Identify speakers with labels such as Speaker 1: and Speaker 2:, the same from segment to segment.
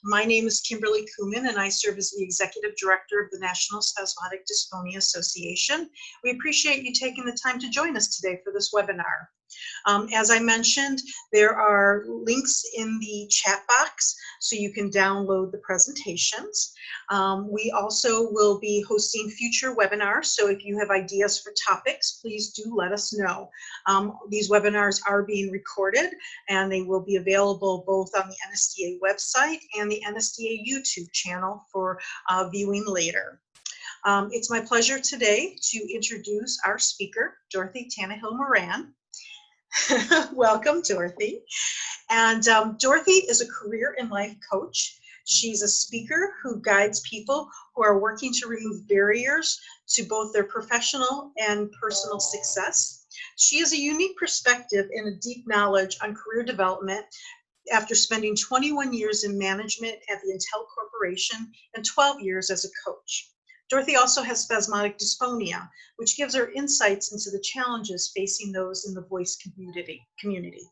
Speaker 1: My name is Kimberly Kuhlman, and I serve as the Executive Director of the National Spasmodic Dysphonia Association. We appreciate you taking the time to join us today for this webinar. As I mentioned, there are links in the chat box so you can download the presentations. We also will be hosting future webinars, so if you have ideas for topics, please do let us know. These webinars are being recorded, and they will be available both on the NSDA website and the NSDA YouTube channel for viewing later. It's my pleasure today to introduce our speaker, Dorothy Tannahill-Moran. Welcome, Dorothy. And Dorothy is a career and life coach. She's a speaker who guides people who are working to remove barriers to both their professional and personal success. She has a unique perspective and a deep knowledge on career development after spending 21 years in management at the Intel Corporation and 12 years as a coach. Dorothy also has spasmodic dysphonia, which gives her insights into the challenges facing those in the voice community.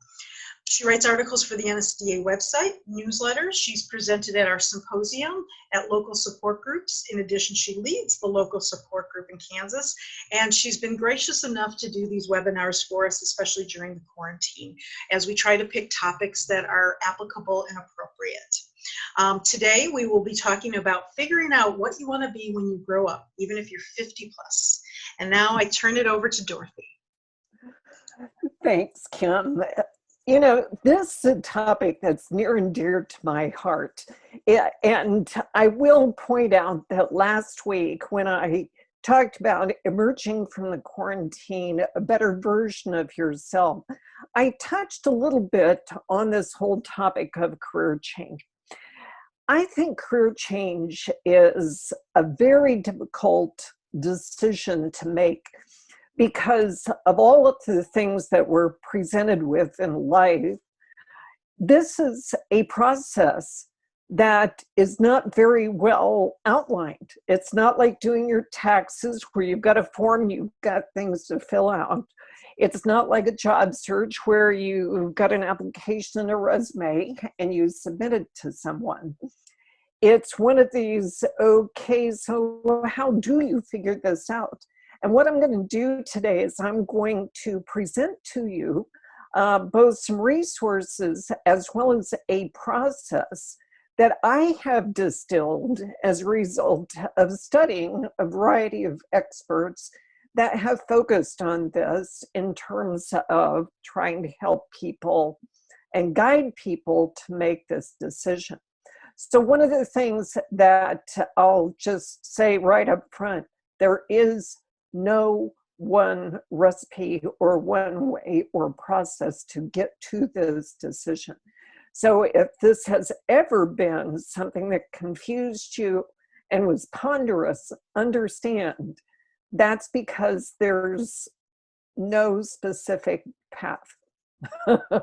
Speaker 1: She writes articles for the NSDA website, newsletters. She's presented at our symposium, at local support groups. In addition, she leads the local support group in Kansas, and she's been gracious enough to do these webinars for us, especially during the quarantine, as we try to pick topics that are applicable and appropriate. Today, we will be talking about figuring out what you want to be when you grow up, even if you're 50 plus. And now I turn it over to Dorothy.
Speaker 2: Thanks, Kim. You know, this is a topic that's near and dear to my heart. And I will point out that last week when I talked about emerging from the quarantine, a better version of yourself, I touched a little bit on this whole topic of career change. I think career change is a very difficult decision to make because of all of the things that we're presented with in life. This is a process that is not very well outlined. It's not like doing your taxes where you've got a form, you've got things to fill out. It's not like a job search where you've got an application and a resume and you submit it to someone. It's one of these, okay, so how do you figure this out? And what I'm going to do today is I'm going to present to you both some resources as well as a process that I have distilled as a result of studying a variety of experts that have focused on this in terms of trying to help people and guide people to make this decision. So one of the things that I'll just say right up front, there is no one recipe or one way or process to get to this decision. So if this has ever been something that confused you and was ponderous, understand that's because there's no specific path.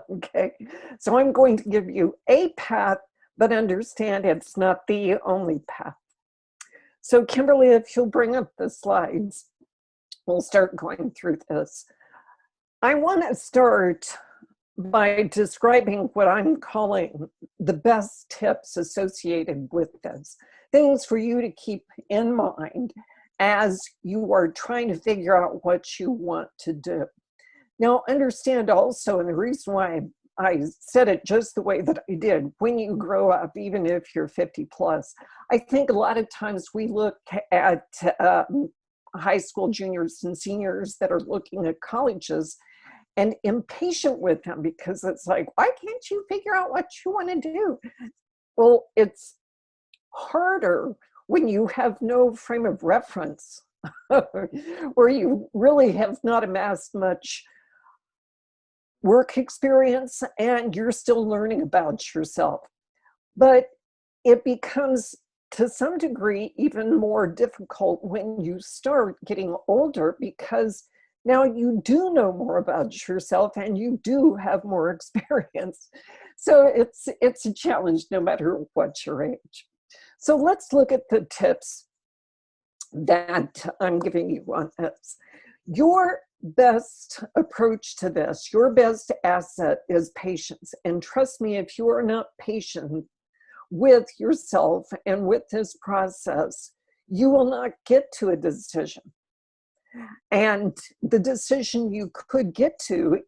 Speaker 2: Okay, so I'm going to give you a path, but understand it's not the only path. So Kimberly, if you'll bring up the slides, we'll start going through this. I want to start by describing what I'm calling the best tips associated with this. Things for you to keep in mind as you are trying to figure out what you want to do. Now, understand also, and the reason why I said it just the way that I did, when you grow up, even if you're 50 plus, I think a lot of times we look at high school juniors and seniors that are looking at colleges and impatient with them because it's like, why can't you figure out what you want to do? Well, it's harder when you have no frame of reference, where you really have not amassed much work experience and you're still learning about yourself. But it becomes, to some degree, even more difficult when you start getting older because now you do know more about yourself and you do have more experience. So it's a challenge no matter what your age. So let's look at the tips that I'm giving you on this. Your best approach to this, your best asset is patience. And trust me, if you are not patient with yourself and with this process, you will not get to a decision. And the decision you could get to,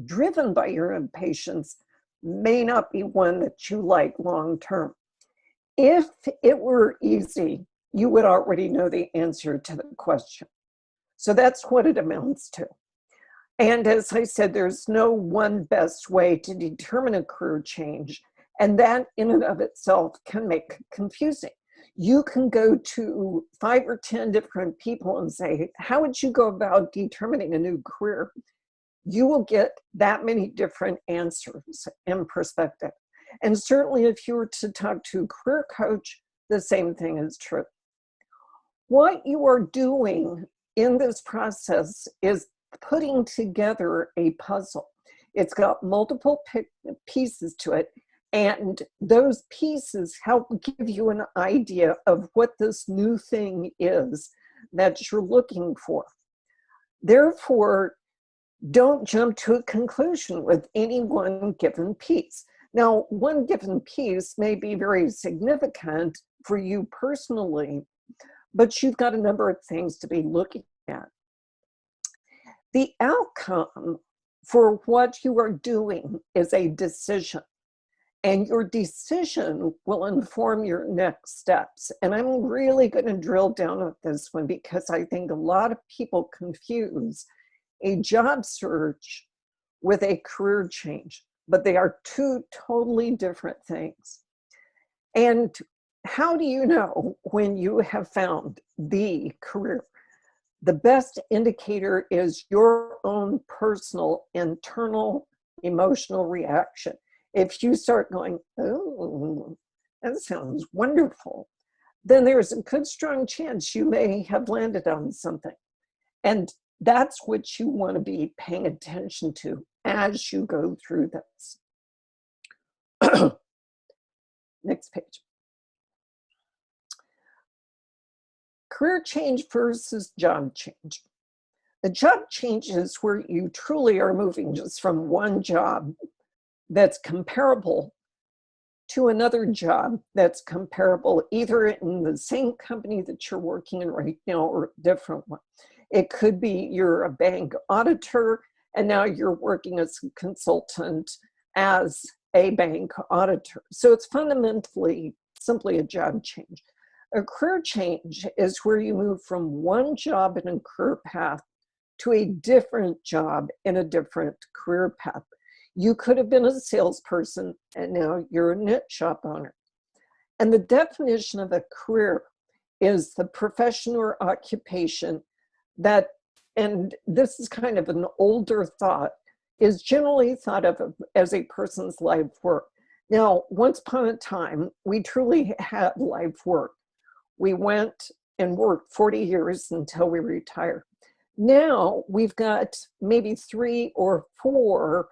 Speaker 2: driven by your impatience, may not be one that you like long term. If it were easy, you would already know the answer to the question. So that's what it amounts to. And as I said, there's no one best way to determine a career change. And that in and of itself can make it confusing. You can go to 5 or 10 different people and say, how would you go about determining a new career? You will get that many different answers and perspective. And certainly if you were to talk to a career coach, the same thing is true. What you are doing in this process is putting together a puzzle. It's got multiple pieces to it, and those pieces help give you an idea of what this new thing is that you're looking for. Therefore, don't jump to a conclusion with any one given piece. Now, one given piece may be very significant for you personally, but you've got a number of things to be looking at. The outcome for what you are doing is a decision, and your decision will inform your next steps. And I'm really going to drill down on this one because I think a lot of people confuse a job search with a career change, but they are two totally different things. And how do you know when you have found the career? The best indicator is your own personal internal emotional reaction. If you start going, oh, that sounds wonderful, then there's a good strong chance you may have landed on something. And that's what you want to be paying attention to as you go through this. Next page. Career change versus job change. A job change is where you truly are moving just from one job that's comparable to another job that's comparable, either in the same company that you're working in right now or a different one. It could be you're a bank auditor and now you're working as a consultant as a bank auditor. So it's fundamentally simply a job change. A career change is where you move from one job in a career path to a different job in a different career path. You could have been a salesperson and now you're a knit shop owner. And the definition of a career is the profession or occupation that, and this is kind of an older thought, is generally thought of as a person's life work. Now, once upon a time, we truly had life work. We went and worked 40 years until we retired. Now we've got maybe 3 or 4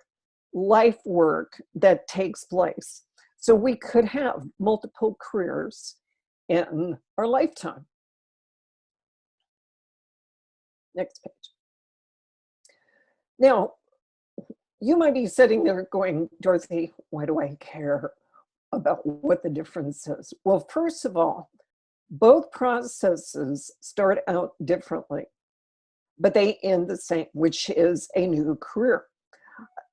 Speaker 2: life work that takes place. So we could have multiple careers in our lifetime. Next page. Now, you might be sitting there going, Dorothy, why do I care about what the difference is? Well, first of all, both processes start out differently, but they end the same, which is a new career.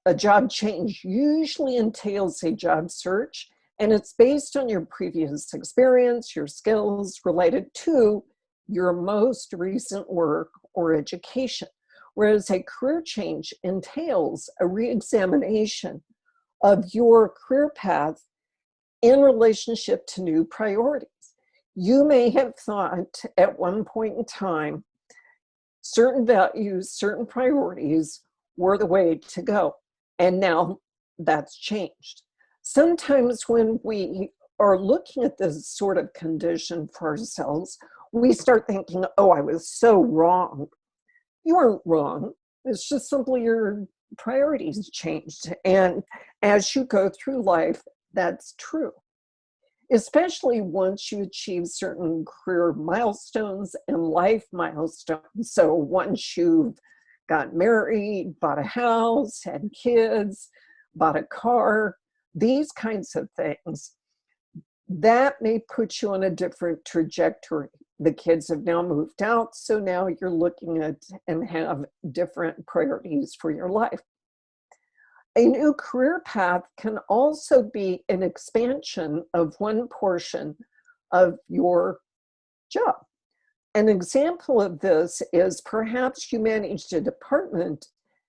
Speaker 2: A job change usually entails a job search, and it's based on your previous experience, your skills related to your most recent work or education. Whereas a career change entails a re-examination of your career path in relationship to new priorities. You may have thought at one point in time, certain values, certain priorities were the way to go. And now that's changed. Sometimes when we are looking at this sort of condition for ourselves, we start thinking, oh, I was so wrong. You weren't wrong. It's just simply your priorities changed. And as you go through life, that's true. Especially once you achieve certain career milestones and life milestones. So once you've got married, bought a house, had kids, bought a car, these kinds of things, that may put you on a different trajectory. The kids have now moved out, so now you're looking at and have different priorities for your life. A new career path can also be an expansion of one portion of your job. An example of this is perhaps you managed a department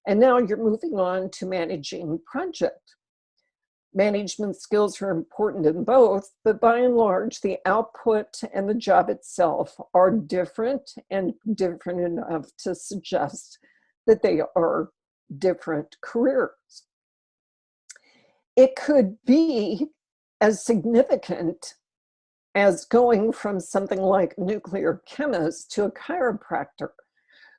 Speaker 2: and now you're moving on to managing project. Management skills are important in both, but by and large, the output and the job itself are different and different enough to suggest that they are different careers. It could be as significant as going from something like a nuclear chemist to a chiropractor.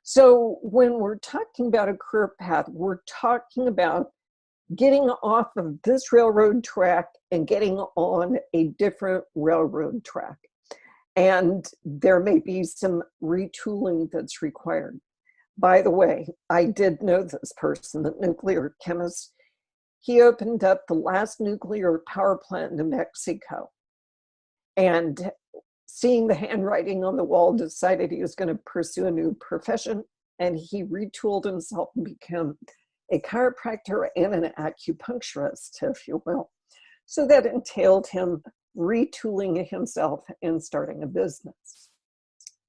Speaker 2: So when we're talking about a career path, we're talking about getting off of this railroad track and getting on a different railroad track. And there may be some retooling that's required. By the way, I did know this person, the nuclear chemist. He opened up the last nuclear power plant in New Mexico. And seeing the handwriting on the wall, decided he was going to pursue a new profession. And he retooled himself and became a chiropractor and an acupuncturist, if you will. So that entailed him retooling himself and starting a business.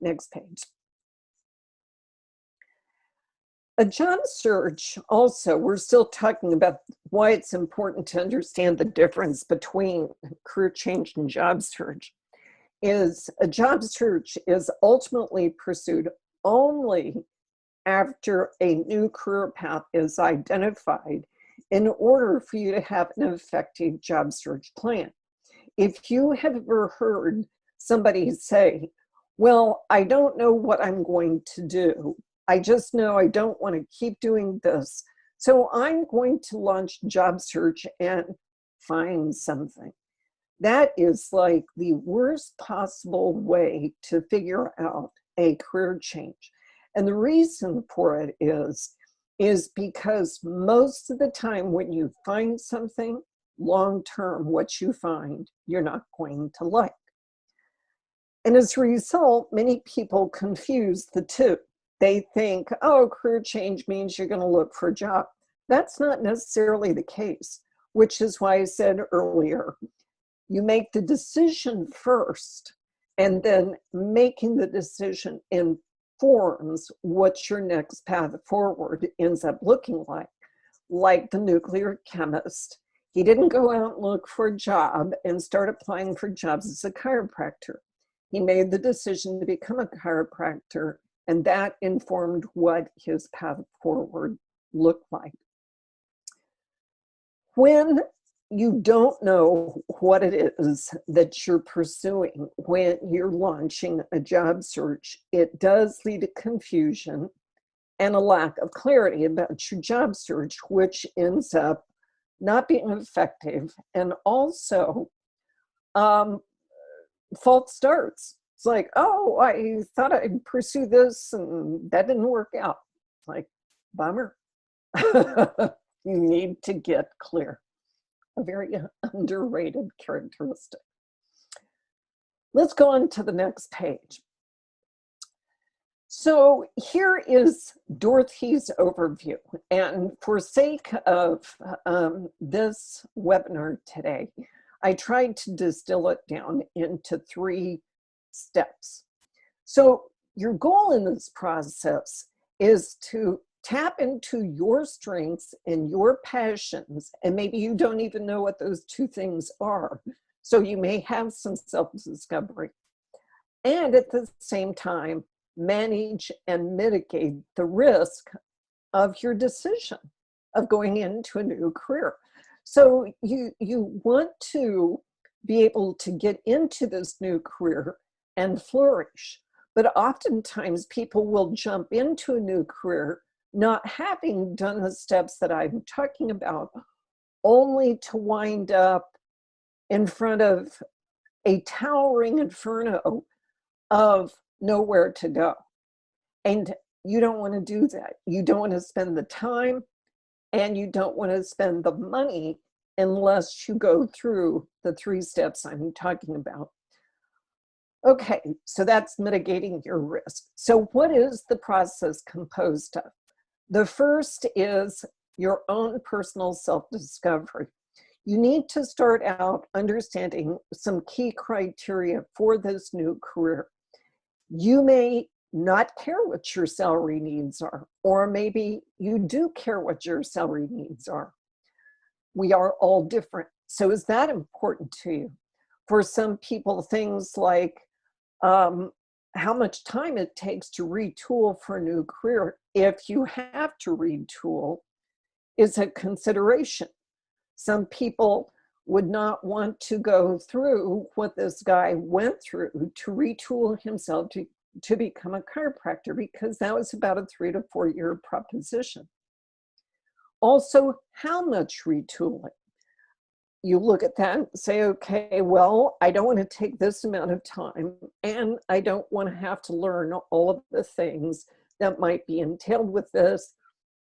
Speaker 2: Next page. A job search, also, we're still talking about why it's important to understand the difference between career change and job search, is a job search is ultimately pursued only after a new career path is identified in order for you to have an effective job search plan. If you have ever heard somebody say, well, I don't know what I'm going to do. I just know I don't want to keep doing this. So I'm going to launch job search and find something. That is like the worst possible way to figure out a career change. And the reason for it is because most of the time when you find something long-term, what you find, you're not going to like. And as a result, many people confuse the two. They think, oh, career change means you're going to look for a job. That's not necessarily the case, which is why I said earlier, you make the decision first, and then making the decision informs what your next path forward ends up looking like. Like the nuclear chemist, he didn't go out and look for a job and start applying for jobs as a chiropractor. He made the decision to become a chiropractor, and that informed what his path forward looked like. When you don't know what it is that you're pursuing when you're launching a job search, it does lead to confusion and a lack of clarity about your job search, which ends up not being effective, and also false starts. It's like, oh, I thought I'd pursue this and that didn't work out. It's like, bummer. You need to get clear. A very underrated characteristic. Let's go on to the next page. So here is Dorothys Overview. And for sake of this webinar today, I tried to distill it down into 3 steps. So your goal in this process is to tap into your strengths and your passions, and maybe you don't even know what those 2 things are. So you may have some self-discovery. And at the same time, manage and mitigate the risk of your decision of going into a new career. So you want to be able to get into this new career and flourish. But oftentimes people will jump into a new career not having done the steps that I'm talking about, only to wind up in front of a towering inferno of nowhere to go. And you don't want to do that. You don't want to spend the time, and you don't want to spend the money unless you go through the 3 steps I'm talking about. Okay, so that's mitigating your risk. So what is the process composed of? The first is your own personal self-discovery. You need to start out understanding some key criteria for this new career. You may not care what your salary needs are, or maybe you do care what your salary needs are. We are all different. So is that important to you? For some people, things like how much time it takes to retool for a new career, if you have to retool, is a consideration. Some people would not want to go through what this guy went through to retool himself to become a chiropractor, because that was about a 3 to 4 year proposition. Also, how much retooling? You look at that and say, okay, well, I don't want to take this amount of time, and I don't want to have to learn all of the things that might be entailed with this,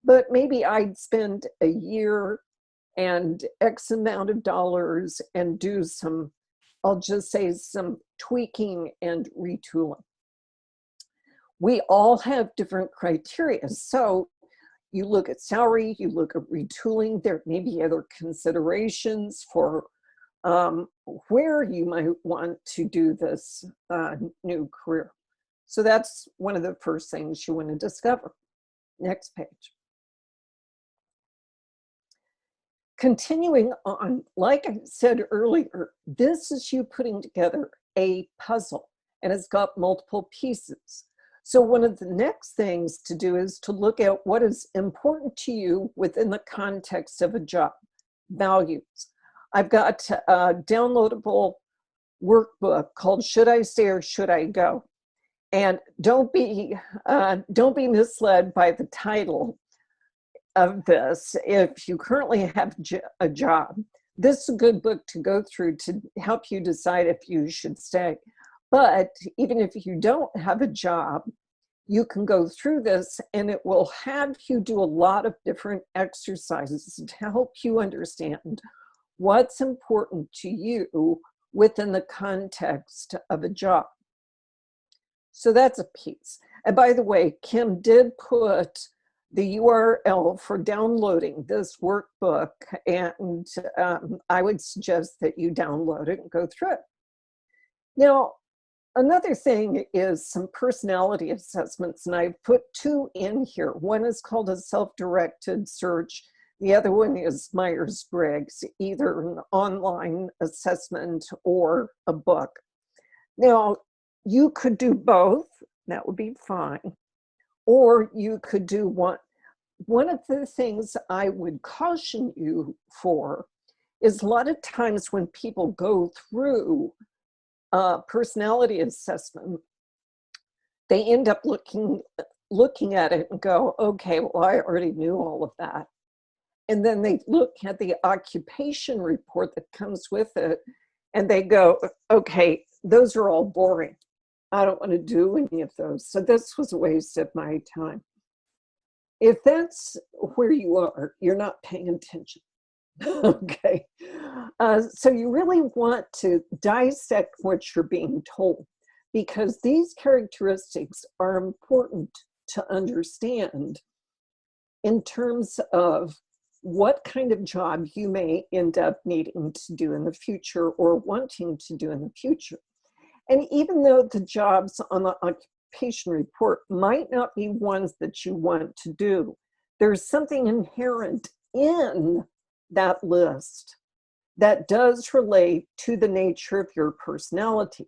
Speaker 2: but maybe I'd spend a year and X amount of dollars and do some, I'll just say, some tweaking and retooling. We all have different criteria. So you look at salary, you look at retooling, there may be other considerations for where you might want to do this new career. So that's one of the first things you want to discover. Next page. Continuing on, like I said earlier, this is you putting together a puzzle, and it's got multiple pieces. So one of the next things to do is to look at what is important to you within the context of a job, values. I've got a downloadable workbook called Should I Stay or Should I Go? And don't be misled by the title of this. If you currently have a job, this is a good book to go through to help you decide if you should stay. But even if you don't have a job, you can go through this and it will have you do a lot of different exercises to help you understand what's important to you within the context of a job. So that's a piece. And by the way, Kim did put the URL for downloading this workbook, and I would suggest that you download it and go through it. Now, another thing is some personality assessments, and I've put 2 in here. One is called a self-directed search. The other one is Myers-Briggs, either an online assessment or a book. Now, you could do both, that would be fine, or you could do one. One of the things I would caution you for is a lot of times when people go through personality assessment, they end up looking at it and go, okay, well, I already knew all of that. And then they look at the occupation report that comes with it, and they go, okay, those are all boring. I don't want to do any of those. So this was a waste of my time. If that's where you are, you're not paying attention. Okay. So you really want to dissect what you're being told, because these characteristics are important to understand in terms of what kind of job you may end up needing to do in the future or wanting to do in the future. And even though the jobs on the occupation report might not be ones that you want to do, there's something inherent in that list that does relate to the nature of your personality.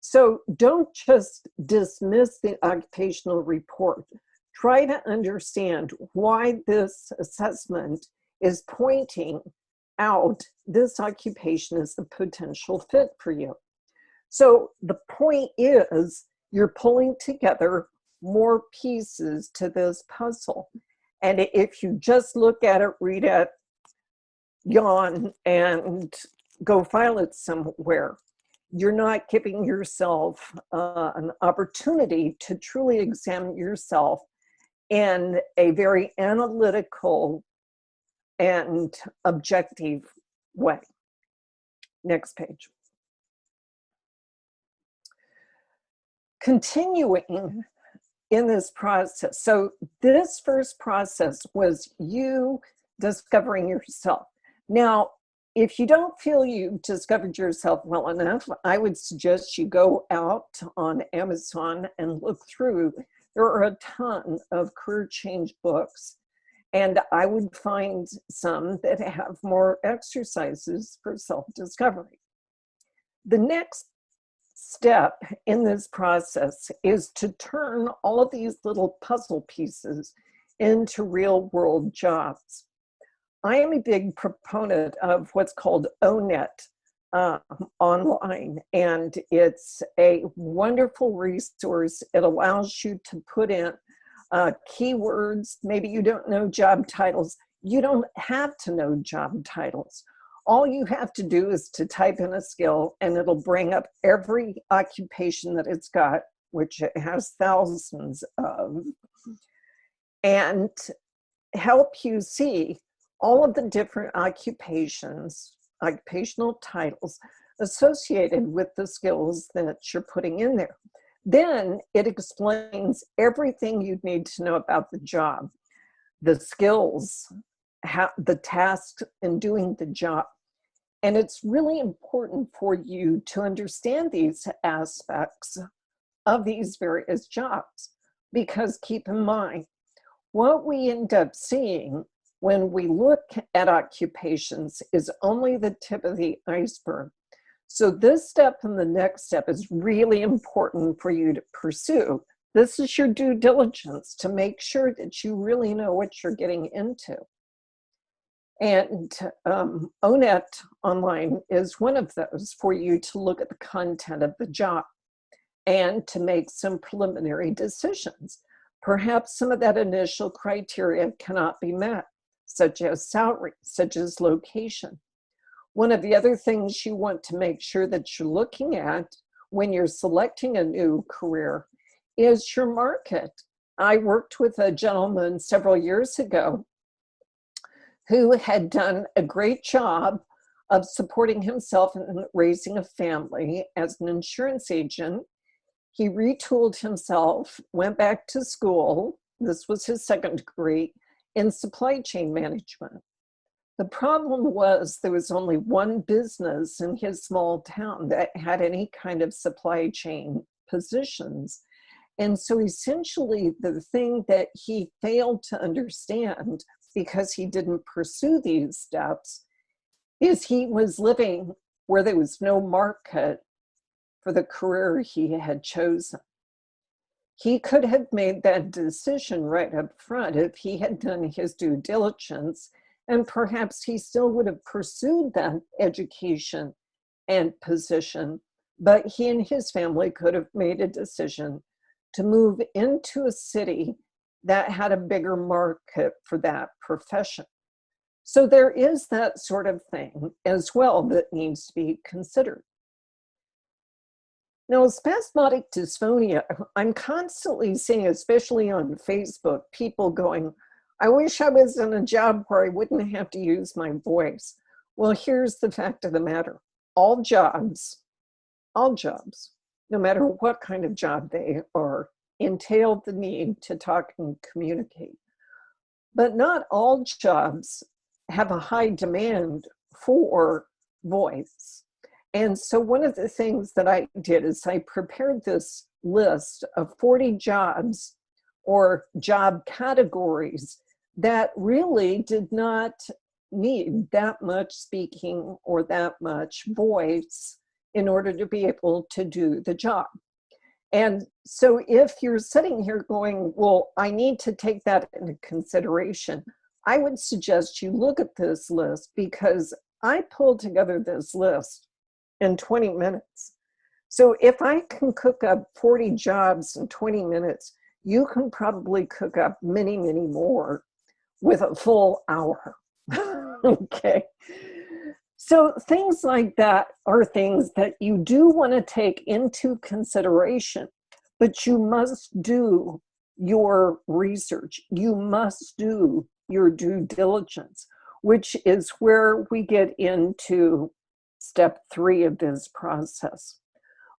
Speaker 2: So don't just dismiss the occupational report. Try to understand why this assessment is pointing out this occupation is the potential fit for you. So the point is, you're pulling together more pieces to this puzzle. And if you just look at it, read it, yawn, and go file it somewhere, you're not giving yourself an opportunity to truly examine yourself in a very analytical and objective way. Next page. Continuing in this process. So this first process was you discovering yourself. Now, if you don't feel you discovered yourself well enough, I would suggest you go out on Amazon and look through. There are a ton of career change books, and I would find some that have more exercises for self-discovery. The next step in this process is to turn all of these little puzzle pieces into real world jobs. I am a big proponent of what's called ONET online, and it's a wonderful resource. It allows you to put in keywords. Maybe you don't know job titles. You don't have to know job titles. All you have to do is to type in a skill, and it'll bring up every occupation that it's got, which it has thousands of, and help you see all of the different occupations, occupational titles associated with the skills that you're putting in there. Then it explains everything you need to know about the job, the skills, the tasks in doing the job. And it's really important for you to understand these aspects of these various jobs, because keep in mind, what we end up seeing when we look at occupations is only the tip of the iceberg. So this step and the next step is really important for you to pursue. This is your due diligence to make sure that you really know what you're getting into. And ONET online is one of those for you to look at the content of the job and to make some preliminary decisions. Perhaps some of that initial criteria cannot be met, such as salary, such as location. One of the other things you want to make sure that you're looking at when you're selecting a new career is your market. I worked with a gentleman several years ago who had done a great job of supporting himself and raising a family as an insurance agent. He retooled himself, went back to school. This was his second degree in supply chain management. The problem was there was only one business in his small town that had any kind of supply chain positions. And so essentially the thing that he failed to understand, because he didn't pursue these steps, is he was living where there was no market for the career he had chosen. He could have made that decision right up front if he had done his due diligence, and perhaps he still would have pursued that education and position, but he and his family could have made a decision to move into a city that had a bigger market for that profession. So there is that sort of thing as well that needs to be considered. Now, spasmodic dysphonia, I'm constantly seeing, especially on Facebook, people going, I wish I was in a job where I wouldn't have to use my voice. Well, here's the fact of the matter. All jobs, no matter what kind of job they are, entail the need to talk and communicate. But not all jobs have a high demand for voice. And so one of the things that I did is I prepared this list of 40 jobs or job categories that really did not need that much speaking or that much voice in order to be able to do the job. And so if you're sitting here going, well, I need to take that into consideration, I would suggest you look at this list, because I pulled together this list in 20 minutes. So if I can cook up 40 jobs in 20 minutes, you can probably cook up many, many more with a full hour. Okay. So things like that are things that you do want to take into consideration, but you must do your research. You must do your due diligence. which is where we get into step 3 of this process.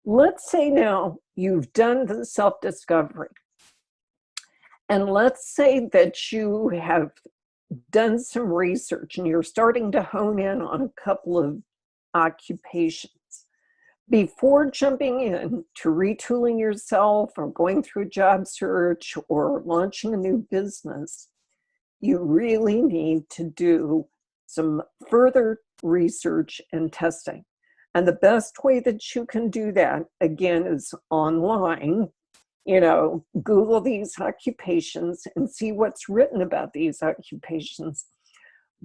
Speaker 2: Let's say now you've done the self-discovery, and let's say that you have done some research and you're starting to hone in on a couple of occupations. Before jumping in to retooling yourself or going through a job search or launching a new business, you really need to do some further research and testing. And the best way that you can do that, again, is online. Google these occupations and see what's written about these occupations.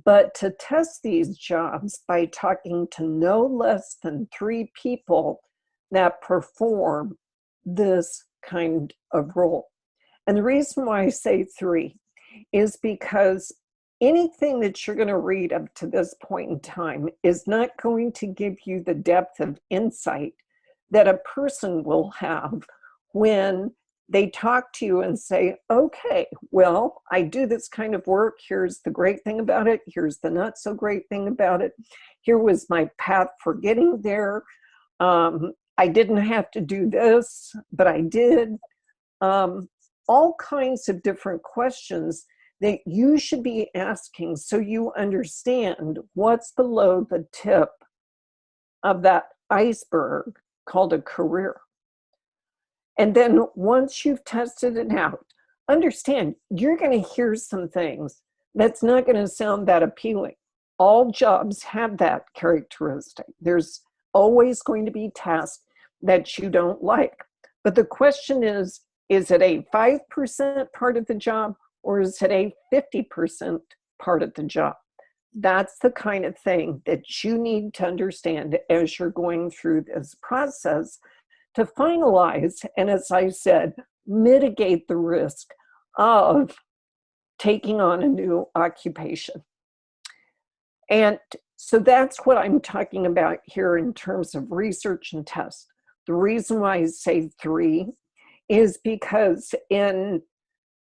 Speaker 2: But to test these jobs by talking to no less than 3 people that perform this kind of role. And the reason why I say 3 is because anything that you're going to read up to this point in time is not going to give you the depth of insight that a person will have when they talk to you and say, okay, well, I do this kind of work. Here's the great thing about it. Here's the not so great thing about it. Here was my path for getting there. I didn't have to do this, but I did. All kinds of different questions that you should be asking so you understand what's below the tip of that iceberg called a career. And then once you've tested it out, understand you're going to hear some things that's not going to sound that appealing. All jobs have that characteristic. There's always going to be tasks that you don't like. But the question is it a 5% part of the job or is it a 50% part of the job? That's the kind of thing that you need to understand as you're going through this process to finalize, and as I said, mitigate the risk of taking on a new occupation. And so that's what I'm talking about here in terms of research and test. The reason why I say 3 is because in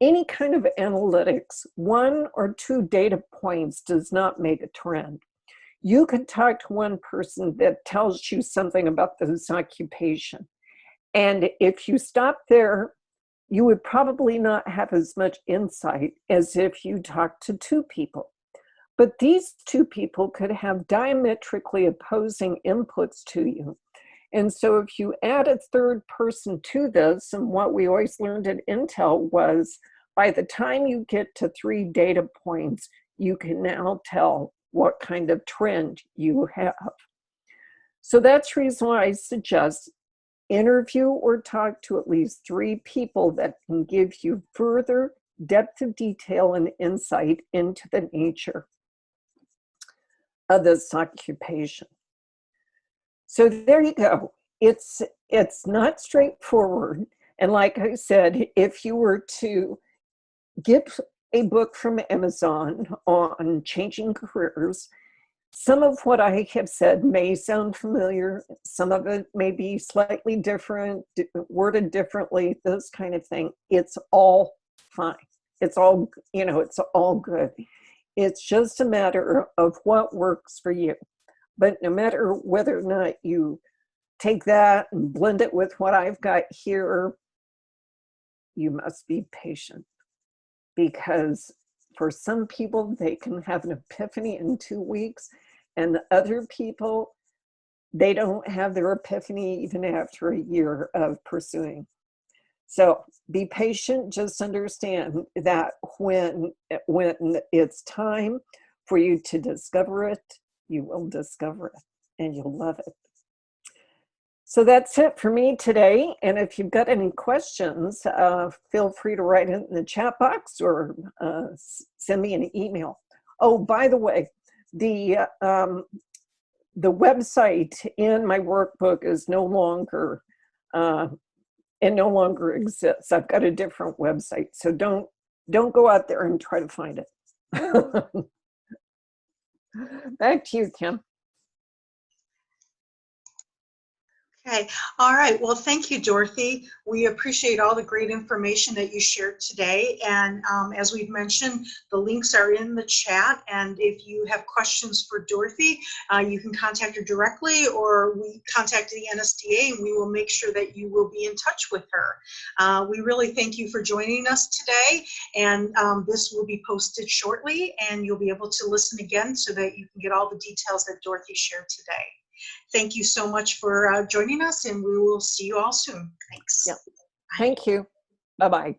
Speaker 2: any kind of analytics, 1 or 2 data points does not make a trend. You could talk to one person that tells you something about this occupation. And if you stop there, you would probably not have as much insight as if you talk to 2 people. But these 2 people could have diametrically opposing inputs to you. And so if you add a 3rd person to this, and what we always learned at Intel was by the time you get to 3 data points, you can now tell what kind of trend you have. So that's the reason why I suggest interview or talk to at least 3 people that can give you further depth of detail and insight into the nature of this occupation. So there you go. It's not straightforward. And like I said, if you were to get a book from Amazon on changing careers, some of what I have said may sound familiar. Some of it may be slightly different, worded differently, this kind of thing. It's all fine. It's all, it's all good. It's just a matter of what works for you. But no matter whether or not you take that and blend it with what I've got here, you must be patient, because for some people, they can have an epiphany in 2 weeks, and other people, they don't have their epiphany even after a year of pursuing. So be patient. Just understand that when it's time for you to discover it, you will discover it and you'll love it. So that's it for me today. And if you've got any questions, feel free to write it in the chat box or send me an email. Oh, by the way, the website in my workbook is no longer, it no longer exists. I've got a different website. So don't go out there and try to find it. Back to you, Kim.
Speaker 1: Okay. All right. Well, thank you, Dorothy. We appreciate all the great information that you shared today. And as we've mentioned, the links are in the chat. And if you have questions for Dorothy, you can contact her directly, or we contact the NSDA and we will make sure that you will be in touch with her. We really thank you for joining us today. And this will be posted shortly, and you'll be able to listen again so that you can get all the details that Dorothy shared today. Thank you so much for joining us, and we will see you all soon. Thanks.
Speaker 2: Yeah. Thank you. Bye-bye.